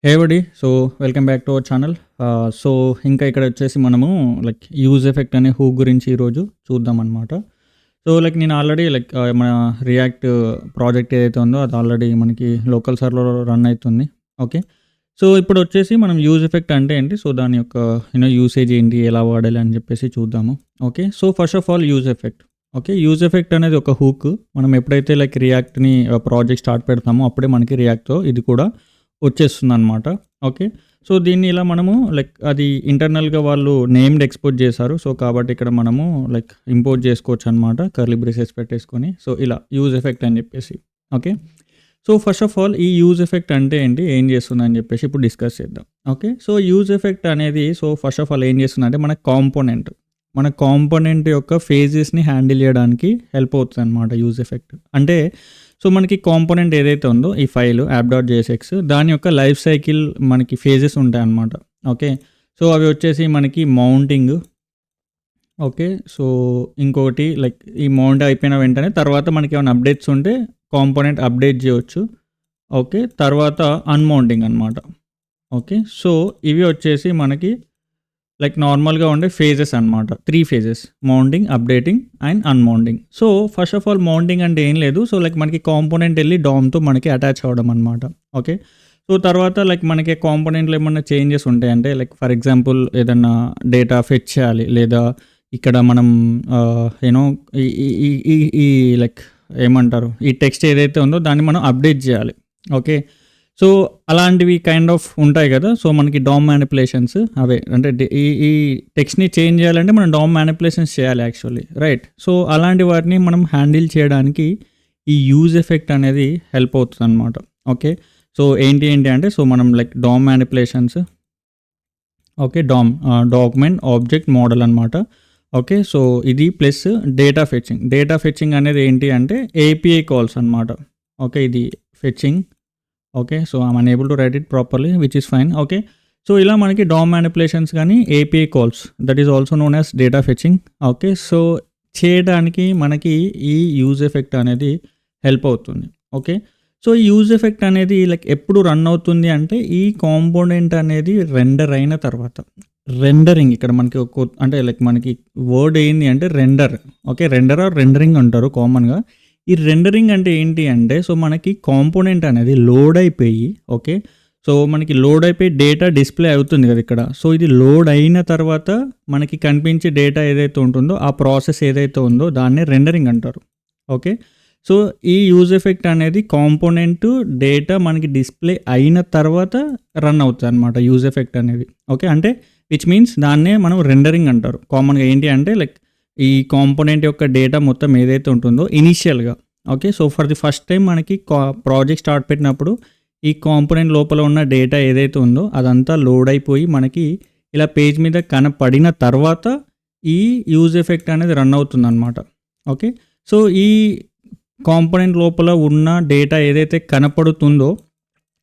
Hey buddy. So, welcome back to our channel. So, ఇంకా ఇక్కడ వచ్చేసి మనము యూజ్ ఎఫెక్ట్ అనే హూక్ గురించి ఈరోజు చూద్దామనమాట. సో, నేను ఆల్రెడీ మన రియాక్ట్ ప్రాజెక్ట్ ఏదైతే ఉందో అది ఆల్రెడీ మనకి లోకల్ సర్వర్‌లో రన్ అయితుంది. ఓకే. సో, ఇప్పుడు వచ్చేసి మనం యూజ్ ఎఫెక్ట్ అంటే ఏంటి? సో, దాని యొక్క యూసేజ్ ఏంటి? ఎలా వాడాలి అని చెప్పేసి చూద్దాము. Okay. So, first of all use effect. Okay. Use effect అనేది ఒక హూక్. మనం ఎప్పుడైతే రియాక్ట్‌ని ప్రాజెక్ట్ స్టార్ట్ పెడతామో అప్పుడే మనకి రియాక్ట్‌తో ఇది కూడా వచ్చేస్తుందనమాట. ఓకే. సో, దీన్ని ఇలా మనము అది ఇంటర్నల్‌గా వాళ్ళు నేమ్డ్ ఎక్స్‌పోర్ట్ చేశారు. సో, కాబట్టి ఇక్కడ మనము ఇంపోర్ట్ చేసుకోవచ్చనమాట. కర్లీ బ్రేసెస్ పెట్టేసుకొని. సో, ఇలా యూజ్ ఎఫెక్ట్ అని చెప్పేసి. Okay. So, first of all ఈ యూజ్ ఎఫెక్ట్ అంటే ఏంటి? ఏం చేస్తుందని చెప్పేసి ఇప్పుడు డిస్కస్ చేద్దాం. ఓకే. సో, యూజ్ ఎఫెక్ట్ అనేది ఫస్ట్ ఆఫ్ ఆల్ ఏం చేస్తుందంటే మన కాంపోనెంట్ యొక్క ఫేజెస్‌ని హ్యాండిల్ చేయడానికి హెల్ప్ అవుతుందనమాట యూజ్ ఎఫెక్ట్. అంటే సో, మనకి కాంపోనెంట్ ఏదైతే ఉందో ఈ ఫైల్ app.jsx దాని యొక్క లైఫ్ సైకిల్ మనకి ఫేజెస్ ఉంటాయన్నమాట. ఓకే. సో, అవి వచ్చేసి మనకి మౌంటింగ్. ఓకే. సో, ఇంకొకటి ఈ మౌంట్ అయిపోయిన వెంటనే తర్వాత మనకి ఏమైనా అప్డేట్స్ ఉంటే కాంపోనెంట్ అప్డేట్ చేయొచ్చు. ఓకే. తర్వాత అన్మౌంటింగ్ అనమాట. ఓకే. సో, ఇవి వచ్చేసి మనకి నార్మల్‌గా ఉండే ఫేజెస్ అనమాట. 3 phases mounting, updating and unmounting. So, first of all mounting అంటే ఏం లేదు. సో, మనకి కాంపోనెంట్ వెళ్ళి DOMతో మనకి అటాచ్ అవ్వడం అనమాట. ఓకే. సో, తర్వాత మనకి కాంపోనెంట్‌లో ఏమన్నా చేంజెస్ ఉంటాయంటే ఫర్ ఎగ్జాంపుల్ ఏదన్నా డేటా ఫెచ్ చేయాలి లేదా ఇక్కడ మనం యూనో ఈ ఈ ఈ ఈ ఏమంటారు ఈ టెక్స్ట్ ఏదైతే ఉందో దాన్ని మనం అప్డేట్ చేయాలి. ఓకే. సో, అలాంటివి కైండ్ ఆఫ్ ఉంటాయి కదా. సో, మనకి DOM మ్యానిపులేషన్స్ అవే అంటే ఈ టెక్స్ట్‌ని చేంజ్ చేయాలంటే మనం DOM మ్యానిపులేషన్స్ చేయాలి యాక్చువల్లీ. రైట్. సో, అలాంటి వాటిని మనం హ్యాండిల్ చేయడానికి ఈ యూజ్ ఎఫెక్ట్ అనేది హెల్ప్ అవుతుందన్నమాట. ఓకే. సో, ఏంటి అంటే సో, మనం DOM manipulations. Okay. Document object model అనమాట. ఓకే. సో, ఇది plus data fetching. Data fetching అనేది ఏంటి అంటే API కాల్స్ అనమాట. ఓకే. ఇది fetching. Okay. So, I'm unable to right it properly which is fine. Okay. So, ఇలా మనకి DOM మ్యానిపులేషన్స్ కానీ API calls that is also known as data fetching. Okay. So, చేయడానికి మనకి ఈ యూజ్ ఎఫెక్ట్ అనేది help అవుతుంది. Okay. So, ఈ use effect అనేది ఎప్పుడు రన్ అవుతుంది అంటే ఈ కాంపోనెంట్ అనేది రెండర్ అయిన తర్వాత. రెండరింగ్ ఇక్కడ మనకి అంటే మనకి వర్డ్ ఏంది అంటే render. Okay. Render or rendering అంటారు కామన్‌గా. ఈ రెండరింగ్ అంటే ఏంటి అంటే సో, మనకి కాంపోనెంట్ అనేది లోడ్ అయిపోయి ఓకే. సో, మనకి లోడ్ అయిపోయి డేటా డిస్ప్లే అవుతుంది కదా ఇక్కడ. సో, ఇది లోడ్ అయిన తర్వాత మనకి కనిపించే డేటా ఏదైతే ఉంటుందో ఆ ప్రాసెస్ ఏదైతే ఉందో దాన్నే రెండరింగ్ అంటారు. ఓకే. సో, ఈ యూజ్ ఎఫెక్ట్ అనేది కాంపోనెంట్ డేటా మనకి డిస్ప్లే అయిన తర్వాత రన్ అవుతుంది అనమాట యూజ్ ఎఫెక్ట్ అనేది. ఓకే. అంటే విచ్ మీన్స్ దాన్నే మనం రెండరింగ్ అంటారు. కామన్‌గా ఏంటి అంటే ఈ కాంపోనెంట్ యొక్క డేటా మొత్తం ఏదైతే ఉంటుందో ఇనీషియల్‌గా okay. So, for the first time మనకి ప్రాజెక్ట్ స్టార్ట్ పెట్టినప్పుడు ఈ కాంపోనెంట్ లోపల ఉన్న డేటా ఏదైతే ఉందో అదంతా లోడ్ అయిపోయి మనకి ఇలా పేజ్ మీద కనపడిన తర్వాత ఈ యూజ్ ఎఫెక్ట్ అనేది రన్ అవుతుందన్నమాట. ఓకే. సో, ఈ కాంపోనెంట్ లోపల ఉన్న డేటా ఏదైతే కనపడుతుందో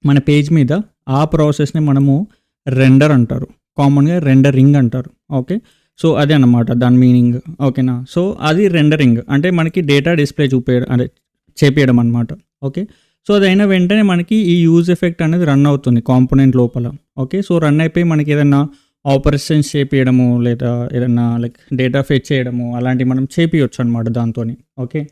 మన పేజ్ మీద ఆ ప్రాసెస్ని మనము రెండర్ అంటారు. కామన్‌గా రెండరింగ్ అంటారు. ఓకే. సో, అదే అన్నమాట దాని మీనింగ్. ఓకేనా. సో, అది రెండరింగ్ అంటే మనకి డేటా డిస్ప్లే చేపియడం అనమాట. ఓకే. సో, అది అయిన వెంటనే మనకి ఈ యూజ్ ఎఫెక్ట్ అనేది రన్ అవుతుంది కాంపోనెంట్ లోపల. ఓకే. సో, రన్ అయిపోయి మనకి ఏదన్నా ఆపరేషన్స్ చేపియడము లేదా ఏదన్నా డేటా ఫెచ్ చేయడము అలాంటివి మనం చేపియొచ్చు అనమాట దాంతోని. ఓకే.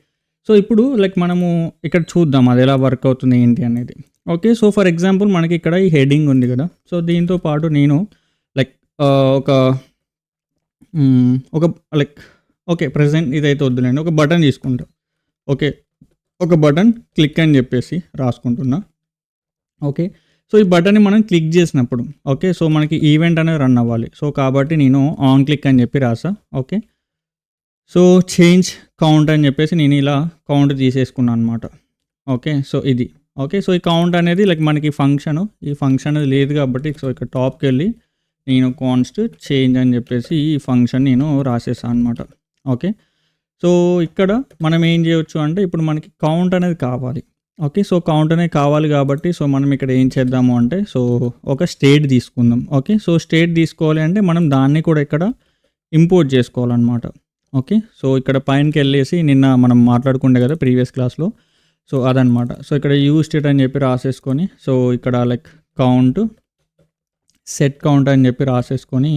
సో, ఇప్పుడు మనము ఇక్కడ చూద్దాం అది ఎలా వర్క్ అవుతుంది ఏంటి అనేది. ఓకే. సో, ఫర్ ఎగ్జాంపుల్ మనకి ఇక్కడ ఈ హెడింగ్ ఉంది కదా. సో, దీంతో పాటు నేను ఒక ఓకే. ప్రెజెంట్ ఇదైతే వద్దులేండి. ఒక బటన్ తీసుకుంటా. ఓకే. ఒక బటన్ క్లిక్ అని చెప్పేసి రాసుకుంటున్నా. ఓకే. సో, ఈ బటన్ని మనం క్లిక్ చేసినప్పుడు ఓకే. సో, మనకి ఈవెంట్ అనేది రన్ అవ్వాలి. సో, కాబట్టి నేను ఆన్ క్లిక్ అని చెప్పి రాసా. ఓకే. సో, చేంజ్ కౌంట్ అని చెప్పేసి నేను ఇలా కౌంట్ తీసేసుకున్నాను అనమాట. ఓకే. సో, ఇది ఓకే. సో, ఈ కౌంట్ అనేది మనకి ఈ ఫంక్షన్ అనేది లేదు కాబట్టి సో, ఇక్కడ టాప్కి వెళ్ళి నేను కాన్స్ట్ చేంజ్ అని చెప్పేసి ఈ ఫంక్షన్ నేను రాసేసాను అనమాట. ఓకే. సో, ఇక్కడ మనం ఏం చేయొచ్చు అంటే ఇప్పుడు మనకి కౌంట్ అనేది కావాలి. ఓకే. సో, కౌంట్ అనేది కావాలి కాబట్టి సో, మనం ఇక్కడ ఏం చేద్దాము అంటే సో, ఒక స్టేట్ తీసుకుందాం. ఓకే. సో, స్టేట్ తీసుకోవాలి అంటే మనం దాన్ని కూడా ఇక్కడ ఇంపోర్ట్ చేసుకోవాలన్నమాట. ఓకే. సో, ఇక్కడ పైనకి వెళ్ళేసి నిన్న మనం మాట్లాడుకుండే కదా ప్రీవియస్ క్లాస్లో. సో, అదనమాట. సో, ఇక్కడ యూజ్ స్టేట్ అని చెప్పి రాసేసుకొని సో, ఇక్కడ కౌంట్ సెట్ కౌంట్ అని చెప్పి రాసేసుకొని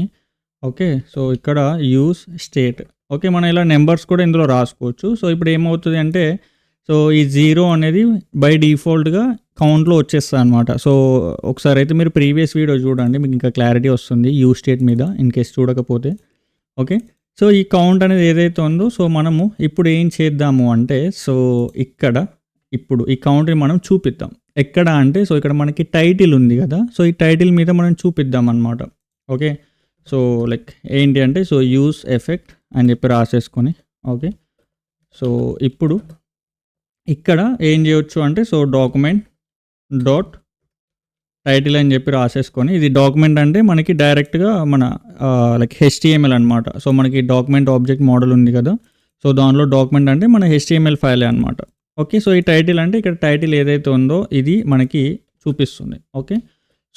ఓకే. సో ఇక్కడ యూస్ స్టేట్ ఓకే. మనం ఇలా నెంబర్స్ కూడా ఇందులో రాసుకోవచ్చు. సో ఇప్పుడు ఏమవుతుంది అంటే సో ఈ 0 అనేది బై డిఫాల్ట్‌గా కౌంట్‌లో వచ్చేస్తది అనమాట. సో ఒకసారి అయితే మీరు ప్రీవియస్ వీడియో చూడండి, మీకు ఇంకా క్లారిటీ వస్తుంది యూస్ స్టేట్ మీద ఇన్ కేస్ చూడకపోతే. ఓకే. సో ఈ కౌంట్ అనేది ఏదైతే ఉందో సో మనము ఇప్పుడు ఏం చేద్దాము అంటే సో ఇక్కడ ఇప్పుడు ఈ కౌంట్‌ని మనం చూపిద్దాం. ఎక్కడ అంటే సో ఇక్కడ మనకి టైటిల్ ఉంది కదా! సో ఈ టైటిల్ మీద మనం చూపిద్దాం అనమాట. ఓకే. సో లైక్ ఏంటి అంటే సో యూస్ ఎఫెక్ట్ అని చెప్పి రాసేసుకొని ఓకే. సో ఇప్పుడు ఇక్కడ ఏం చేయొచ్చు అంటే సో డాక్యుమెంట్ డాట్ టైటిల్ అని చెప్పి రాసేసుకొని, ఇది డాక్యుమెంట్ అంటే మనకి డైరెక్ట్‌గా మన లైక్ HTML అనమాట. సో మనకి డాక్యుమెంట్ ఆబ్జెక్ట్ మోడల్ ఉంది కదా! సో దానిలో డాక్యుమెంట్ అంటే మన HTML ఫైలే అనమాట. ఓకే. సో ఈ టైటిల్ అంటే ఇక్కడ టైటిల్ ఏదైతే ఉందో ఇది మనకి చూపిస్తుంది. ఓకే.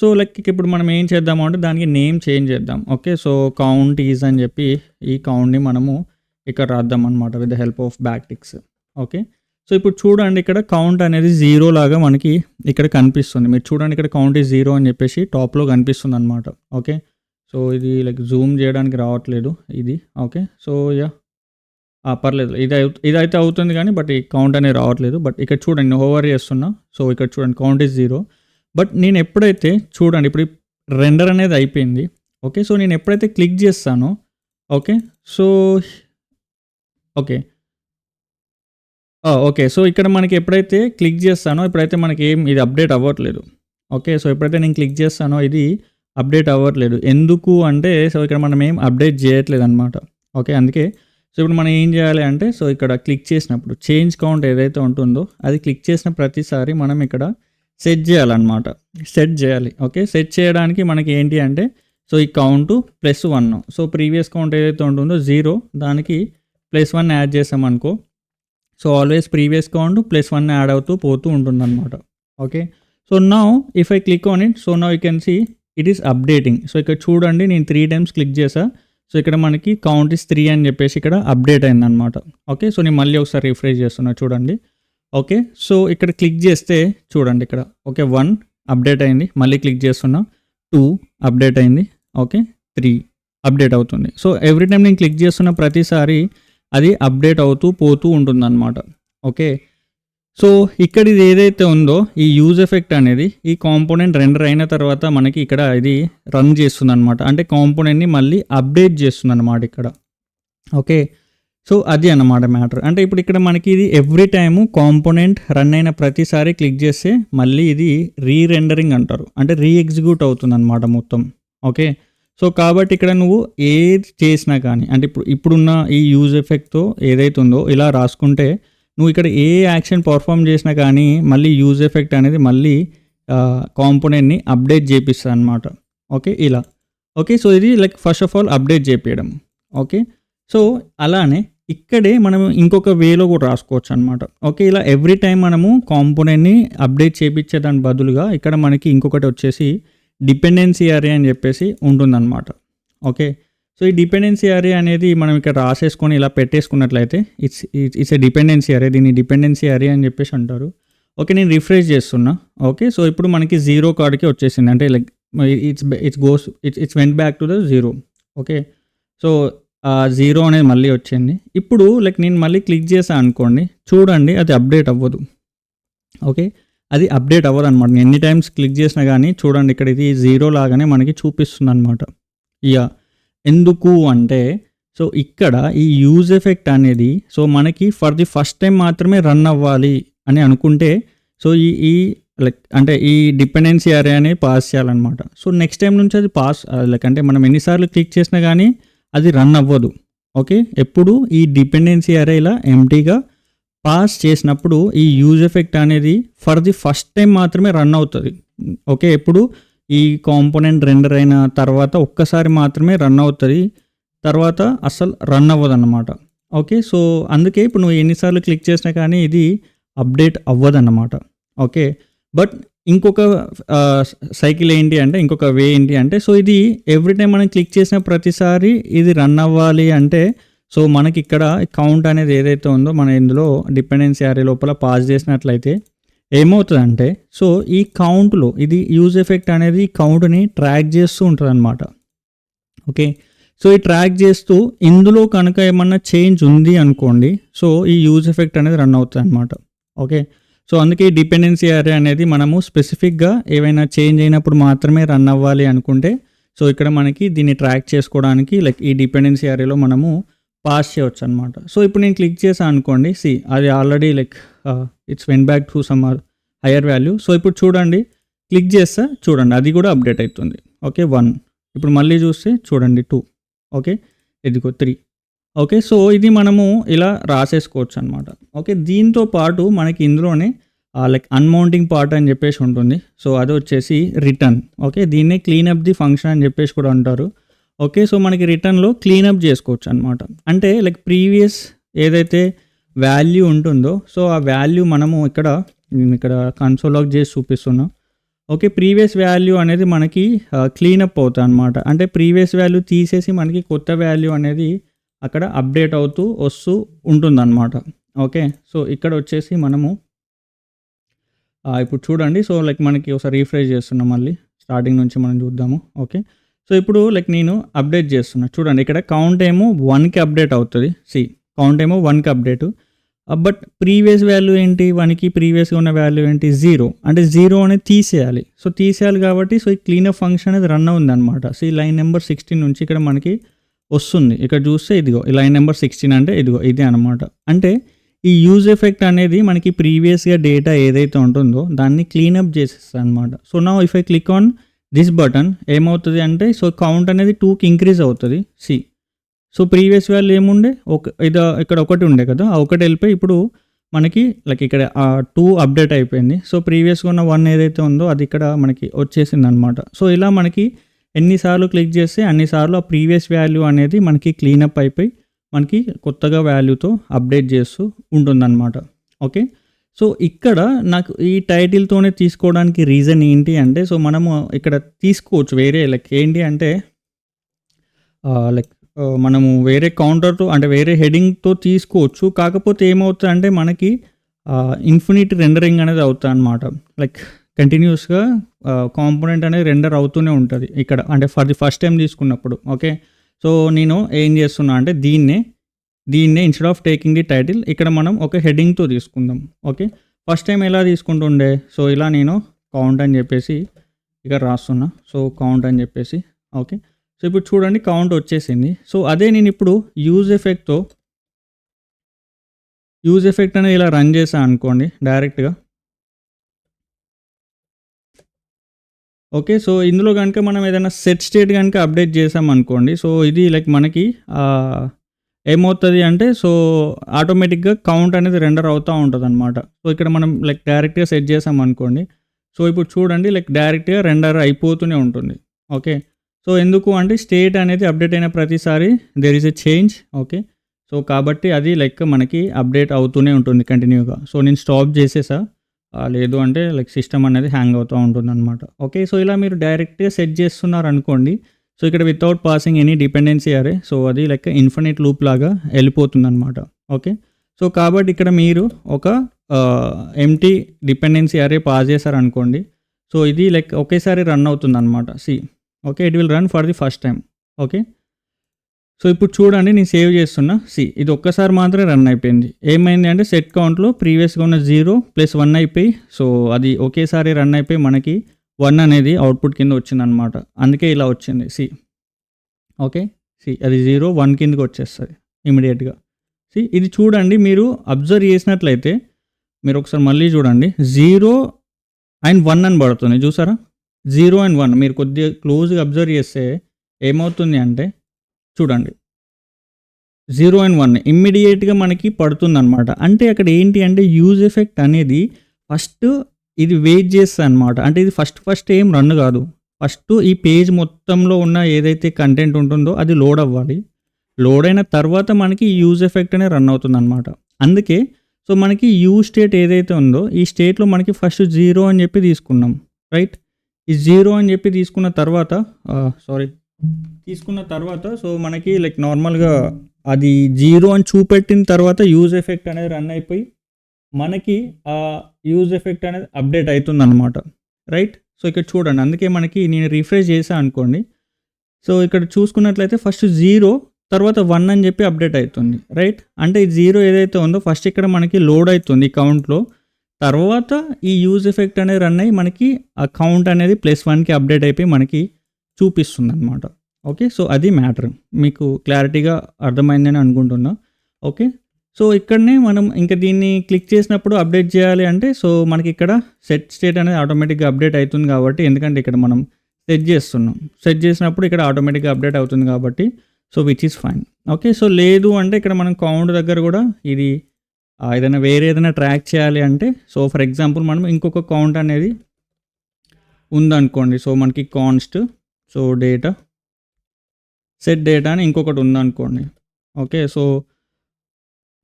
సో లైక్ ఇప్పుడు మనం ఏం చేద్దాము అంటే దానికి నేమ్ చేంజ్ చేద్దాం. ఓకే. సో కౌంట్ ఈజ్ అని చెప్పి ఈ కౌంట్‌ని మనము ఇక్కడ రాద్దాం అనమాట with the help of backticks. Okay. So ఇప్పుడు చూడండి ఇక్కడ కౌంట్ అనేది 0 లాగా మనకి ఇక్కడ కనిపిస్తుంది. మీరు చూడండి ఇక్కడ కౌంట్ ఈజ్ 0 అని చెప్పేసి టాప్‌లో కనిపిస్తుంది అనమాట. ఓకే. సో ఇది లైక్ జూమ్ చేయడానికి రావట్లేదు ఇది. ఓకే. So yeah! పర్లేదు. ఇదైతే అవుతుంది కానీ బట్ ఈ కౌంట్ అనేది రావట్లేదు. బట్ ఇక్కడ చూడండి ఓవర్ చేస్తున్నా. సో ఇక్కడ చూడండి కౌంట్ ఈజ్ 0. బట్ నేను ఎప్పుడైతే చూడండి ఇప్పుడు రెండర్ అనేది అయిపోయింది. ఓకే. సో నేను ఎప్పుడైతే క్లిక్ చేస్తానో okay. So okay. Okay. So ఇక్కడ మనకి ఎప్పుడైతే క్లిక్ చేస్తానో ఇప్పుడైతే మనకి ఇది అప్డేట్ అవ్వట్లేదు. ఓకే. సో ఎప్పుడైతే నేను క్లిక్ చేస్తానో ఇది అప్డేట్ అవ్వట్లేదు. ఎందుకు అంటే సో ఇక్కడ మనం ఏం అప్డేట్ చేయట్లేదు అనమాట. ఓకే. అందుకే సో ఇప్పుడు మనం ఏం చేయాలి అంటే సో ఇక్కడ క్లిక్ చేసినప్పుడు చేంజ్ కౌంట్ ఏదైతే ఉంటుందో అది క్లిక్ చేసిన ప్రతిసారి మనం ఇక్కడ సెట్ చేయాలన్నమాట. సెట్ చేయాలి. ఓకే. సెట్ చేయడానికి మనకి ఏంటి అంటే సో ఈ కౌంటు +1. సో ప్రీవియస్ కౌంట్ ఏదైతే ఉంటుందో 0 దానికి +1 యాడ్ చేసామనుకో so always previous count +1 add అవుతూ పోతూ ఉంటుందన్నమాట. Okay. So now if I click on it so now you can see it is updating. So ఇక్కడ చూడండి నేను 3 టైమ్స్ క్లిక్ చేసా. సో ఇక్కడ మనకి కౌంట్ ఈస్ 3 అని చెప్పేసి ఇక్కడ అప్డేట్ అయిందనమాట. ఓకే. సో నేను మళ్ళీ ఒకసారి రిఫ్రెష్ చేస్తున్నా చూడండి. ఓకే. సో ఇక్కడ క్లిక్ చేస్తే చూడండి ఇక్కడ ఓకే 1 అప్డేట్ అయింది. మళ్ళీ క్లిక్ చేస్తున్నా 2 అప్డేట్ అయింది. ఓకే. 3 అప్డేట్ అవుతుంది. సో ఎవ్రీ టైం నేను క్లిక్ చేస్తున్న ప్రతిసారి అది అప్డేట్ అవుతూ పోతూ ఉంటుందన్నమాట. ఓకే. సో ఇక్కడ ఇది ఏదైతే ఉందో ఈ యూజ్ ఎఫెక్ట్ అనేది ఈ కాంపోనెంట్ రెండర్ అయిన తర్వాత మనకి ఇక్కడ ఇది రన్ చేస్తుందన్నమాట. అంటే కాంపోనెంట్‌ని మళ్ళీ అప్డేట్ చేస్తుందన్నమాట ఇక్కడ. ఓకే. సో అది అన్నమాట మ్యాటర్. అంటే ఇప్పుడు ఇక్కడ మనకి ఇది ఎవ్రీ టైము కాంపోనెంట్ రన్ అయిన ప్రతిసారి క్లిక్ చేస్తే మళ్ళీ ఇది రీరెండరింగ్ అంటారు. అంటే ఎగ్జిక్యూట్ అవుతుందన్నమాట మొత్తం. ఓకే. సో కాబట్టి ఇక్కడ నువ్వు ఏది చేసినా కానీ అంటే ఇప్పుడున్న ఈ యూజ్ ఎఫెక్ట్‌తో ఏదైతే ఉందో ఇలా రాసుకుంటే నువ్వు ఇక్కడ ఏ యాక్షన్ పర్ఫామ్ చేసినా కానీ మళ్ళీ యూజ్ ఎఫెక్ట్ అనేది మళ్ళీ కాంపోనెంట్‌ని అప్డేట్ చేపిస్తుంది అనమాట. ఓకే. ఇలా. ఓకే. సో ఇది like first of all update చేపియడం. ఓకే. సో అలానే ఇక్కడే మనం ఇంకొక వేలో కూడా రాసుకోవచ్చు అనమాట. ఓకే. ఇలా ఎవ్రీ టైం మనము కాంపోనెంట్‌ని అప్డేట్ చేపించే దాని బదులుగా ఇక్కడ మనకి ఇంకొకటి వచ్చేసి డిపెండెన్సీ అరే అని చెప్పేసి ఉంటుందన్నమాట. ఓకే. సో ఈ డిపెండెన్సీ అరే అనేది మనం ఇక్కడ రాసేసుకొని ఇలా పెట్టేసుకున్నట్లయితే ఇట్స్ ఏ డిపెండెన్సీ అరే. దీన్ని డిపెండెన్సీ అరే అని చెప్పేసి అంటారు. ఓకే. నేను రిఫ్రెష్ చేస్తున్నా. ఓకే. సో ఇప్పుడు మనకి 0 కాడికి వచ్చేసింది. అంటే like it's went back to the 0. Okay. So 0 అనేది మళ్ళీ వచ్చింది. ఇప్పుడు లైక్ నేను మళ్ళీ క్లిక్ చేశాను అనుకోండి చూడండి అది అప్డేట్ అవ్వదు. ఓకే. అది అప్డేట్ అవ్వదన్నమాట. నేను ఎన్ని టైమ్స్ క్లిక్ చేసినా కానీ చూడండి ఇక్కడ ఇది 0 లాగానే మనకి చూపిస్తుంది అనమాట. ఎందుకు అంటే సో ఇక్కడ ఈ యూజ్ ఎఫెక్ట్ అనేది సో మనకి ఫర్ ది ఫస్ట్ టైం మాత్రమే రన్ అవ్వాలి అని అనుకుంటే సో ఈ లైక్ అంటే ఈ డిపెండెన్సీ అరే అనేది పాస్ చేయాలన్నమాట. సో నెక్స్ట్ టైం నుంచి అది పాస్ లైక్ అంటే మనం ఎన్నిసార్లు క్లిక్ చేసినా కానీ అది రన్ అవ్వదు. ఓకే. ఎప్పుడు ఈ డిపెండెన్సీ అరే ఇలా ఎంప్టీగా పాస్ చేసినప్పుడు ఈ యూజ్ ఎఫెక్ట్ అనేది ఫర్ ది ఫస్ట్ టైం మాత్రమే రన్ అవుతుంది. ఓకే. ఎప్పుడు ఈ కాంపోనెంట్ రెండర్ అయిన తర్వాత ఒక్కసారి మాత్రమే రన్ అవుతుంది. తర్వాత అసలు రన్ అవ్వదన్నమాట. ఓకే. సో అందుకే ఇప్పుడు నువ్వు ఎన్నిసార్లు క్లిక్ చేసినా కానీ ఇది అప్డేట్ అవ్వదన్నమాట. ఓకే. బట్ ఇంకొక సైకిల్ ఏంటి అంటే ఇంకొక వే ఏంటి అంటే సో ఇది ఎవ్రీ టైం మనం క్లిక్ చేసిన ప్రతిసారి ఇది రన్ అవ్వాలి అంటే సో మనకి ఇక్కడ కౌంట్ అనేది ఏదైతే ఉందో మనం ఇందులో డిపెండెన్సీ అరే లోపల పాస్ చేసినట్లయితే ఏమవుతుందంటే సో ఈ కౌంట్లో ఇది యూజ్ ఎఫెక్ట్ అనేది కౌంట్ని ట్రాక్ చేస్తూ ఉంటుంది అనమాట. ఓకే, సో ఈ ట్రాక్ చేస్తూ ఇందులో కనుక ఏమన్నా చేంజ్ ఉంది అనుకోండి, సో ఈ యూజ్ ఎఫెక్ట్ అనేది రన్ అవుతుంది అనమాట. ఓకే, సో అందుకే ఈ డిపెండెన్సీ అరే అనేది మనము స్పెసిఫిక్గా ఏవైనా చేంజ్ అయినప్పుడు మాత్రమే రన్ అవ్వాలి అనుకుంటే, సో ఇక్కడ మనకి దీన్ని ట్రాక్ చేసుకోవడానికి లైక్ ఈ డిపెండెన్సీ అరేలో మనము పాస్ చేయవచ్చు అనమాట. సో ఇప్పుడు నేను క్లిక్ చేశాను అనుకోండి, అది already like it's when back to some higher value. So ఇప్పుడు చూడండి, క్లిక్ చేస్తే చూడండి అది కూడా అప్డేట్ అవుతుంది. ఓకే 1, ఇప్పుడు మళ్ళీ చూస్తే చూడండి 2, ఓకే ఇదిగో 3. ఓకే, సో ఇది మనము ఇలా రాసేసుకోవచ్చు అనమాట. ఓకే, దీంతో పాటు మనకి ఇందులోనే లైక్ అన్మౌంటింగ్ పార్ట్ అని చెప్పేసి ఉంటుంది. సో అది వచ్చేసి రిటర్న్. ఓకే, దీన్నే క్లీనప్ ది ఫంక్షన్ అని చెప్పేసి కూడా అంటారు. ఓకే, సో మనకి రిటర్న్లో క్లీనప్ చేసుకోవచ్చు అనమాట. అంటే లైక్ ప్రీవియస్ ఏదైతే వాల్యూ ఉంటుందో సో ఆ వాల్యూ మనము ఇక్కడ కన్సోల్ లాగ్ చేసి చూపిస్తున్నా. ఓకే, ప్రీవియస్ వాల్యూ అనేది మనకి క్లీనప్ అవుతుంది అనమాట. అంటే ప్రీవియస్ వాల్యూ తీసేసి మనకి కొత్త వాల్యూ అనేది అక్కడ అప్డేట్ అవుతూ వస్తూ ఉంటుందన్నమాట. ఓకే, సో ఇక్కడ వచ్చేసి మనము ఇప్పుడు చూడండి, సో లైక్ మనకి ఒకసారి రీఫ్రెష్ చేస్తున్నాం, మళ్ళీ స్టార్టింగ్ నుంచి మనం చూద్దాము. ఓకే, సో ఇప్పుడు లైక్ నేను అప్డేట్ చేస్తున్నా, చూడండి ఇక్కడ కౌంట్ ఏమో 1కి అప్డేట్ అవుతుంది. కౌంట్ ఏమో 1కి అప్డేటు, బట్ ప్రీవియస్ వాల్యూ ఏంటి 1కి, ప్రీవియస్గా ఉన్న వాల్యూ ఏంటి 0, అంటే 0 అనేది తీసేయాలి. సో తీసేయాలి కాబట్టి సో ఈ క్లీనప్ ఫంక్షన్ అనేది రన్ అవుతుంది అనమాట. సో ఈ లైన్ నెంబర్ 16 నుంచి ఇక్కడ మనకి వస్తుంది. ఇక్కడ చూస్తే ఇదిగో ఈ లైన్ నెంబర్ 16 అంటే ఇదిగో ఇదే అనమాట. అంటే ఈ యూజ్ ఎఫెక్ట్ అనేది మనకి ప్రీవియస్గా డేటా ఏదైతే ఉంటుందో దాన్ని క్లీనప్ చేసేస్తుంది అనమాట. సో నా if I click on this button ఏమవుతుంది అంటే సో కౌంట్ అనేది 2కి ఇంక్రీజ్ అవుతుంది. సో ప్రీవియస్ వాల్యూ ఏముండే ఇక్కడ 1 ఉండే కదా, ఆ 1 వెళ్ళిపోయి ఇప్పుడు మనకి లైక్ ఇక్కడ 2 అప్డేట్ అయిపోయింది. సో ప్రీవియస్గా ఉన్న 1 ఏదైతే ఉందో అది ఇక్కడ మనకి వచ్చేసింది అనమాట. సో ఇలా మనకి ఎన్నిసార్లు క్లిక్ చేస్తే అన్నిసార్లు ఆ ప్రీవియస్ వాల్యూ అనేది మనకి క్లీనప్ అయిపోయి మనకి కొత్తగా వాల్యూతో అప్డేట్ చేస్తూ ఉంటుందన్నమాట. ఓకే, సో ఇక్కడ నాకు ఈ టైటిల్తోనే తీసుకోవడానికి రీజన్ ఏంటి అంటే సో మనము ఇక్కడ తీసుకోవచ్చు వేరే లైక్ ఏంటి అంటే లైక్ మనము వేరే కౌంటర్తో అంటే వేరే హెడింగ్తో తీసుకోవచ్చు. కాకపోతే ఏమవుతుంది అంటే మనకి ఇన్ఫినిట్ రెండరింగ్ అనేది అవుతుంది అనమాట. లైక్ కంటిన్యూస్గా కాంపోనెంట్ అనేది రెండర్ అవుతూనే ఉంటుంది ఇక్కడ, అంటే ఫర్ ది ఫస్ట్ టైం తీసుకున్నప్పుడు. ఓకే, సో నేను ఏం చేస్తున్నా అంటే దీన్నే instead of taking the title ఇక్కడ మనం ఒక హెడింగ్తో తీసుకుందాం. ఓకే, ఫస్ట్ టైం ఎలా తీసుకుంటుండే, సో ఇలా నేను కౌంట్ అని చెప్పేసి ఇక్కడ రాస్తున్నా. సో కౌంట్ అని చెప్పేసి ఓకే, సో ఇప్పుడు చూడండి కౌంట్ వచ్చేసింది. సో అదే నేను ఇప్పుడు యూజ్ ఎఫెక్ట్ అనేది ఇలా రన్ చేశాను అనుకోండి డైరెక్ట్గా. ఓకే, సో ఇందులో కనుక మనం ఏదైనా సెట్ స్టేట్ కనుక అప్డేట్ చేసామనుకోండి, సో ఇది లైక్ మనకి ఏమవుతుంది అంటే సో ఆటోమేటిక్గా కౌంట్ అనేది రెండర్ అవుతూ ఉంటుంది అనమాట. సో ఇక్కడ మనం లైక్ డైరెక్ట్గా సెట్ చేసామనుకోండి, సో ఇప్పుడు చూడండి లైక్ డైరెక్ట్గా రెండర్ అయిపోతూనే ఉంటుంది. ఓకే, సో ఎందుకు అంటే స్టేట్ అనేది అప్డేట్ అయిన ప్రతిసారి there is a change. Okay, so కాబట్టి అది లైక్ మనకి అప్డేట్ అవుతూనే ఉంటుంది కంటిన్యూగా. సో నేను స్టాప్ చేసేసా, లేదు అంటే లైక్ సిస్టమ్ అనేది హ్యాంగ్ అవుతూ ఉంటుంది అనమాట. ఓకే, సో ఇలా మీరు డైరెక్ట్గా సెట్ చేస్తున్నారు అనుకోండి, సో ఇక్కడ వితౌట్ పాసింగ్ ఎనీ డిపెండెన్సీ అరే, సో అది లైక్ ఇన్ఫినిట్ లూప్ లాగా వెళ్ళిపోతుంది అనమాట. ఓకే, సో కాబట్టి ఇక్కడ మీరు ఒక ఎంటీ డిపెండెన్సీ అరే పాస్ చేశారనుకోండి, సో ఇది లైక్ ఒకేసారి రన్ అవుతుంది అనమాట. Okay, it will run for the first time. Okay, so ఇప్పుడు చూడండి నేను సేవ్ చేస్తున్నా. ఇది ఒక్కసారి మాత్రమే రన్ అయిపోయింది. ఏమైంది అంటే సెట్ కౌంట్లో ప్రీవియస్గా ఉన్న 0 + 1 అయిపోయి సో అది ఒకేసారి రన్ అయిపోయి మనకి 1 అనేది అవుట్పుట్ కింద వచ్చిందనమాట. అందుకే ఇలా వచ్చింది. ఓకే, అది 0 1 కిందకి వచ్చేస్తుంది ఇమీడియట్గా. ఇది చూడండి, మీరు అబ్జర్వ్ చేసినట్లయితే మీరు ఒకసారి మళ్ళీ చూడండి 0 and 1 అని పడుతుంది చూసారా. 0 and 1 మీరు కొద్దిగా క్లోజ్గా అబ్జర్వ్ చేస్తే ఏమవుతుంది అంటే చూడండి 0 and 1 ఇమ్మీడియట్గా మనకి పడుతుందన్నమాట. అంటే అక్కడ ఏంటి అంటే యూజ్ ఎఫెక్ట్ అనేది ఫస్ట్ ఇది వెయిట్ చేస్తుంది అనమాట. అంటే ఇది ఫస్ట్ ఏం రన్ కాదు. ఫస్ట్ ఈ పేజ్ మొత్తంలో ఉన్న ఏదైతే కంటెంట్ ఉంటుందో అది లోడ్ అవ్వాలి. లోడ్ అయిన తర్వాత మనకి యూజ్ ఎఫెక్ట్ అనేది రన్ అవుతుంది అనమాట. అందుకే సో మనకి యూజ్ స్టేట్ ఏదైతే ఉందో ఈ స్టేట్లో మనకి ఫస్ట్ 0 అని చెప్పి తీసుకున్నాం, రైట్. ఈ 0 అని చెప్పి తీసుకున్న తర్వాత సో మనకి లైక్ నార్మల్గా అది 0 అని చూపెట్టిన తర్వాత యూజ్ ఎఫెక్ట్ అనేది రన్ అయిపోయి మనకి ఆ యూజ్ ఎఫెక్ట్ అనేది అప్డేట్ అవుతుందన్నమాట. రైట్? సో, ఇక్కడ చూడండి. అందుకే మనకి నేను రిఫ్రెష్ చేశా అనుకోండి. సో, ఇక్కడ చూసుకున్నట్లయితే ఫస్ట్ 0 తర్వాత 1 అని చెప్పి అప్డేట్ అవుతుంది. రైట్? అంటే ఈ 0 ఏదైతే ఉందో ఫస్ట్ ఇక్కడ మనకి లోడ్ అవుతుంది ఈ కౌంట్‌లో. తర్వాత ఈ యూజ్ ఎఫెక్ట్ అనేది రన్ అయ్యి మనకి ఆ కౌంట్ అనేది +1కి అప్డేట్ అయిపోయి మనకి చూపిస్తుందన్నమాట. ఓకే. సో, అది మ్యాటర్. మీకు క్లారిటీగా అర్థమైందని అనుకుంటున్నా. ఓకే. సో, ఇక్కడనే మనం ఇంక దీన్ని క్లిక్ చేసినప్పుడు అప్డేట్ చేయాలి అంటే సో, మనకి ఇక్కడ సెట్ స్టేట్ అనేది ఆటోమేటిక్‌గా అప్డేట్ అవుతుంది కాబట్టి ఎందుకంటే ఇక్కడ మనం సెట్ చేస్తున్నాం. సెట్ చేసినప్పుడు ఇక్కడ ఆటోమేటిక్‌గా అప్డేట్ అవుతుంది కాబట్టి so, which is fine. Okay. So, లేదు అంటే ఇక్కడ మనం కౌంట్ దగ్గర కూడా ఇది ఏదైనా వేరే ఏదైనా ట్రాక్ చేయాలి అంటే సో, ఫర్ ఎగ్జాంపుల్ మనం ఇంకొక కౌంట్ అనేది ఉందనుకోండి. సో, మనకి const so, data set data అని ఇంకొకటి ఉందనుకోండి. Okay. So,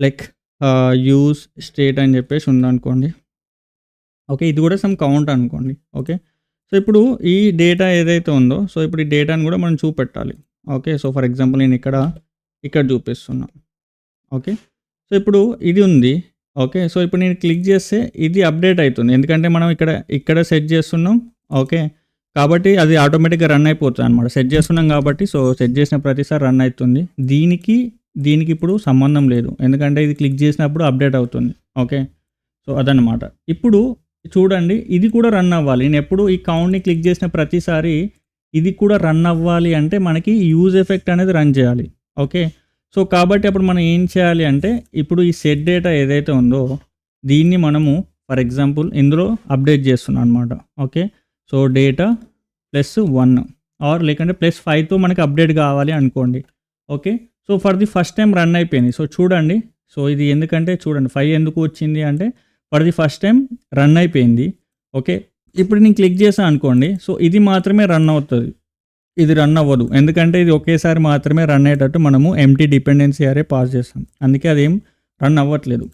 like use state అని చెప్పేసి ఉందనుకోండి. ఓకే. ఇది కూడా సమ్ కౌంట్ అనుకోండి. ఓకే. సో, ఇప్పుడు ఈ డేటా ఏదైతే ఉందో సో, ఇప్పుడు ఈ డేటాను కూడా మనం చూపెట్టాలి. ఓకే. సో, ఫర్ ఎగ్జాంపుల్ నేను ఇక్కడ చూపిస్తున్నా. ఓకే. సో, ఇప్పుడు ఇది ఉంది. ఓకే. సో, ఇప్పుడు నేను క్లిక్ చేస్తే ఇది అప్డేట్ అవుతుంది. ఎందుకంటే మనం ఇక్కడ సెట్ చేస్తున్నాం. ఓకే. కాబట్టి అది ఆటోమేటిక్‌గా రన్ అయిపోతుంది అనమాట. సెట్ చేస్తున్నాం కాబట్టి సో, సెట్ చేసిన ప్రతిసారి రన్ అవుతుంది. దీనికి ఇప్పుడు సంబంధం లేదు. ఎందుకంటే ఇది క్లిక్ చేసినప్పుడు అప్డేట్ అవుతుంది. ఓకే. సో, అదనమాట. ఇప్పుడు చూడండి ఇది కూడా రన్ అవ్వాలి. నేను ఎప్పుడు ఈ కౌంట్‌ని క్లిక్ చేసిన ప్రతిసారి ఇది కూడా రన్ అవ్వాలి అంటే మనకి యూజ్ ఎఫెక్ట్ అనేది రన్ చేయాలి. ఓకే. సో, కాబట్టి అప్పుడు మనం ఏం చేయాలి అంటే ఇప్పుడు ఈ సెట్ డేటా ఏదైతే ఉందో దీన్ని మనము ఫర్ ఎగ్జాంపుల్ ఇందులో అప్డేట్ చేస్తున్నాం అనమాట. ఓకే. సో, డేటా +1 ఆర్ లేకంటే +5తో మనకి అప్డేట్ కావాలి అనుకోండి. Okay. So, for the first time run అయిపోయింది. సో, చూడండి. సో, ఇది ఎందుకంటే చూడండి 5 ఎందుకు వచ్చింది అంటే for the first time run అయిపోయింది. ఓకే. ఇప్పుడు నేను క్లిక్ చేశాను అనుకోండి. సో, ఇది మాత్రమే రన్ అవుతది. ఇది రన్ అవ్వదు. ఎందుకంటే ఇది ఒకేసారి మాత్రమే రన్ అయ్యేటట్టు మనము ఎంప్టీ డిపెండెన్సీ అరే పాస్ చేస్తాం. అందుకే అదేం రన్ అవ్వట్లేదు.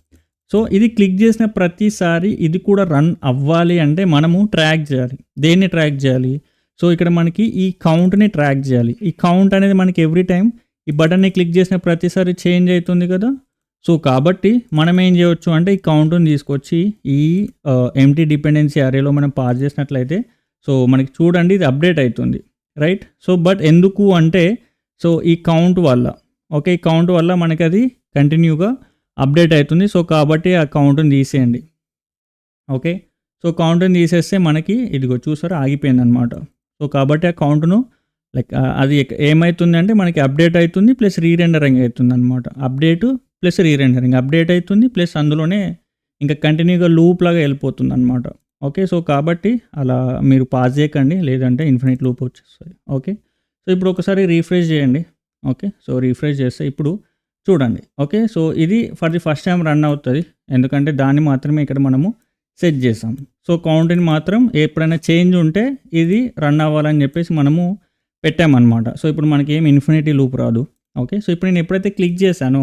సో, ఇది క్లిక్ చేసిన ప్రతిసారి ఇది కూడా రన్ అవ్వాలి అంటే మనము ట్రాక్ చేయాలి. దేన్ని ట్రాక్ చేయాలి? సో, ఇక్కడ మనకి ఈ కౌంట్‌ని ట్రాక్ చేయాలి. ఈ కౌంట్ అనేది మనకి ఎవ్రీ టైమ్ ఈ బటన్‌ని క్లిక్ చేసిన ప్రతిసారి చేంజ్ అవుతుంది కదా! సో, కాబట్టి మనం ఏం చేయొచ్చు అంటే ఈ కౌంట్‌ని తీసుకొచ్చి ఈ ఎంప్టీ డిపెండెన్సీ అరేలో మనం పాస్ చేసినట్లయితే సో, మనకి చూడండి ఇది అప్డేట్ అవుతుంది. రైట్? సో, బట్ ఎందుకు అంటే సో, ఈ కౌంట్ వల్ల. ఓకే. ఈ కౌంట్ వల్ల మనకి అది కంటిన్యూగా అప్డేట్ అవుతుంది. సో, కాబట్టి ఆ కౌంట్‌ని తీసేయండి. ఓకే. సో, కౌంట్‌ని తీసేస్తే మనకి ఇదిగో చూసారా ఆగిపోయిందనమాట. సో, కాబట్టి ఆ కౌంట్‌ను లైక్ అది ఏమైతుందంటే మనకి అప్డేట్ అవుతుంది ప్లస్ రీరెండరింగ్ అవుతుందనమాట. Update plus re-rendering. అప్డేట్ అవుతుంది ప్లస్ అందులోనే ఇంకా కంటిన్యూగా లూప్ లాగా వెళ్ళిపోతుందనమాట. ఓకే. సో, కాబట్టి అలా మీరు పాజ్ చేయకండి. లేదంటే ఇన్ఫినిట్ లూప్ వచ్చేస్తది. ఓకే. సో, ఇప్పుడు ఒకసారి రిఫ్రెష్ చేయండి. ఓకే. సో, రిఫ్రెష్ చేస్తే ఇప్పుడు చూడండి. ఓకే. సో, ఇది for the first time run అవుతది. ఎందుకంటే దాన్ని మాత్రమే ఇక్కడ మనము సెట్ చేసాం. సో, కౌంట్‌ని మాత్రం ఎప్పుడైనా చేంజ్ ఉంటే ఇది రన్ అవ్వాలని చెప్పేసి మనము పెట్టామన్నమాట. సో, ఇప్పుడు మనకేం ఇన్ఫినిటీ లూప్ రాదు. ఓకే. సో, ఇప్పుడు నేను ఎప్పుడైతే క్లిక్ చేశానో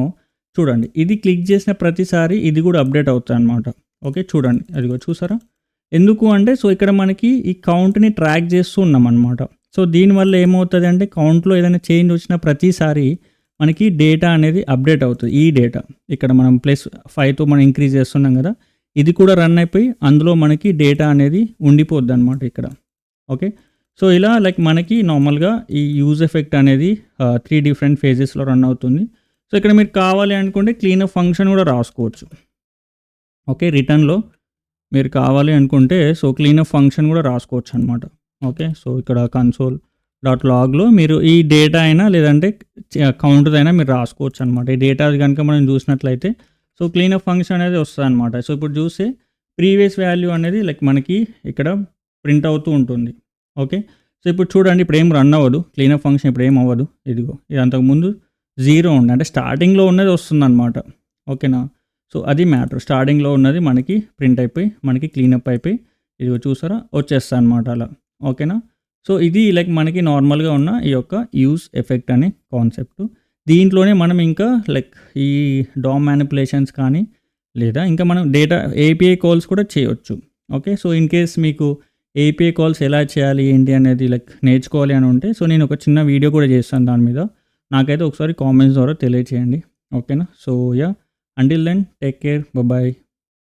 చూడండి. ఇది క్లిక్ చేసిన ప్రతిసారి ఇది కూడా అప్డేట్ అవుతాయన్నమాట. ఓకే. చూడండి. అదిగో చూసారా? ఎందుకు అంటే సో, ఇక్కడ మనకి ఈ కౌంట్‌ని ట్రాక్ చేస్తూ ఉన్నామన్నమాట. సో, దీనివల్ల ఏమవుతది అంటే కౌంట్‌లో ఏదైనా చేంజ్ వచ్చిన ప్రతిసారి మనకి డేటా అనేది అప్డేట్ అవుతుంది. ఈ డేటా ఇక్కడ మనం +5తో మనం ఇంక్రీజ్ చేస్తున్నాం కదా! ఇది కూడా రన్ అయిపోయి అందులో మనకి డేటా అనేది ఉండిపోద్దనమాట ఇక్కడ. ఓకే. సో, ఇలా లైక్ మనకి నార్మల్‌గా ఈ యూజ్ ఎఫెక్ట్ అనేది 3 డిఫరెంట్ ఫేజెస్‌లో రన్ అవుతుంది. సో, ఇక్కడ మీరు కావాలి అనుకుంటే క్లీనప్ ఫంక్షన్ కూడా రాసుకోవచ్చు. ఓకే. రిటర్న్‌లో మీరు కావాలి అనుకుంటే సో, క్లీనప్ ఫంక్షన్ కూడా రాసుకోవచ్చు అనమాట. ఓకే. సో, ఇక్కడ console.logలో మీరు ఈ డేటా అయినా లేదంటే కౌంట్‌దైనా మీరు రాసుకోవచ్చు అనమాట. ఈ డేటా కనుక మనం చూసినట్లయితే సో, క్లీనప్ ఫంక్షన్ అనేది వస్తదనమాట. సో, ఇప్పుడు చూస్తే ప్రీవియస్ వాల్యూ అనేది లైక్ మనకి ఇక్కడ ప్రింట్ అవుతూ ఉంటుంది. ఓకే. సో, ఇప్పుడు చూడండి ఇప్పుడు ఏం రన్ అవ్వదు. క్లీనప్ ఫంక్షన్ ఇప్పుడు ఏం అవ్వదు. ఇదిగో ఇది అంతకుముందు 0 ఉండే అంటే స్టార్టింగ్‌లో ఉన్నది వస్తుందనమాట. ఓకేనా. సో, అది మ్యాటర్. స్టార్టింగ్‌లో ఉన్నది మనకి ప్రింట్ అయిపోయి మనకి క్లీనప్ అయిపోయి ఇదిగో చూసారా వచ్చేస్తదనమాట అలా. ఓకేనా. సో, ఇది లైక్ మనకి నార్మల్‌గా ఉన్న ఈ యొక్క యూజ్ ఎఫెక్ట్ అనే కాన్సెప్ట్. దీంట్లోనే మనం ఇంకా లైక్ ఈ DOM మానిప్యులేషన్స్ కానీ లేదా ఇంకా మనం డేటా API కాల్స్ కూడా చేయొచ్చు. ఓకే. సో, ఇన్ కేస్ మీకు API కాల్స్ ఎలా చేయాలి ఏంటి అనేది లైక్ నేర్చుకోవాలి అని ఉంటే సో, నేను ఒక చిన్న వీడియో కూడా చేస్తాను దాని మీద. నాకైతే ఒకసారి కామెంట్స్ ద్వారా తెలియచేయండి. ఓకేనా. So, yeah! Until then take care. By.